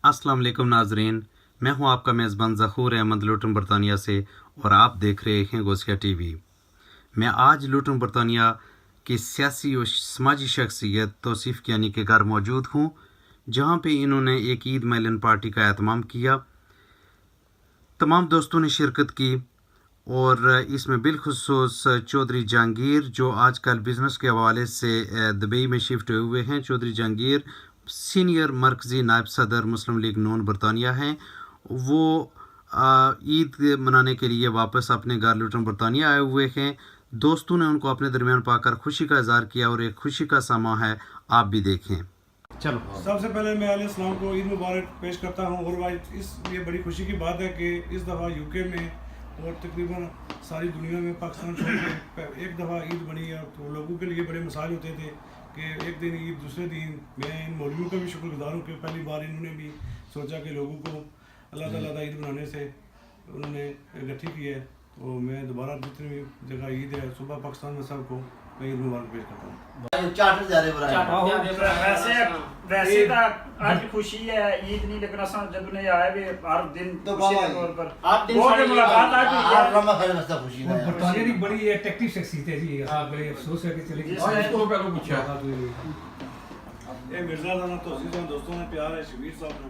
السلام علیکم ناظرین، میں ہوں آپ کا میزبان ظہور احمد لوٹن برطانیہ سے اور آپ دیکھ رہے ہیں غوثیہ ٹی وی۔ میں آج لوٹن برطانیہ کی سیاسی و سماجی شخصیت توصیف کیانی کے گھر موجود ہوں، جہاں پہ انہوں نے ایک عید میلن پارٹی کا اہتمام کیا۔ تمام دوستوں نے شرکت کی اور اس میں بالخصوص چودھری جہانگیر جو آج کل بزنس کے حوالے سے دبئی میں شفٹ ہوئے ہیں، چودھری جہانگیر سینئر مرکزی نائب صدر مسلم لیگ نون برطانیہ ہیں، وہ عید منانے کے لیے واپس اپنے گھر لوٹن برطانیہ آئے ہوئے ہیں۔ دوستوں نے ان کو اپنے درمیان پا کر خوشی کا اظہار کیا اور ایک خوشی کا سماں ہے، آپ بھی دیکھیں۔ چلو، سب سے پہلے میں علیہ السلام کو عید مبارک پیش کرتا ہوں، اور اس لیے بڑی خوشی کی بات ہے کہ اس دفعہ UK میں اور تقریباً ساری دنیا میں پاکستان چھوڑ کے ایک دفعہ عید بنی ہے، تو لوگوں کے لیے بڑے مسائل ہوتے تھے کہ ایک دن عید دوسرے دن۔ میں ان مولویوں کا بھی شکر گزار ہوں کہ پہلی بار انہوں نے بھی سوچا کہ لوگوں کو اللہ عید منانے سے انہوں نے اکٹھی کی ہے، تو میں دوبارہ جتنی بھی جگہ عید ہے صبح پاکستان میں سب کو میں عید مبارک پیش کرتا ہوں۔ ویسے تو آج خوشی ہے عید نہیں، لیکن اصل جب نے آئے بھی ہر دن خوشی کے طور پر بہت ملاقات آئی ہے۔ برطانیہ کی بڑی اٹریکٹیو شخصیت ہے جی، بڑے افسوس ہے کہ چلے گئی۔ اس کو پہلے پوچھا یہ مرزا صاحب توصیف صاحب دوستوں نے پیار ہے، شبیر صاحب نے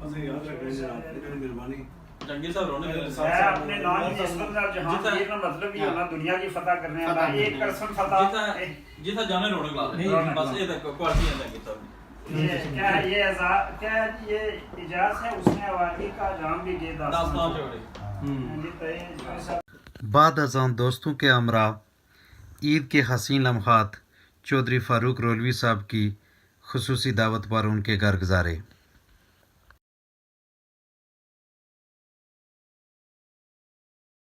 اسے یاد رکھ رہے ہیں، مہربانی جنگی صاحب رونے اپنے نام کی اسمت میں جہانگیر کا مطلب یہ ہونا دنیا کی فتح کرنے والا ایک پرسن فتح جیسا جانے رونے لا بس یہ تک کوالٹی ہے کتاب کیا یہ اجازت ہے اس نے عوامی کا جام بھی گے داستان بعد ازاں دوستوں کے ہمراہ عید کے حسین لمحات چودھری فاروق رولوی صاحب کی خصوصی دعوت پر ان کے گھر گزارے۔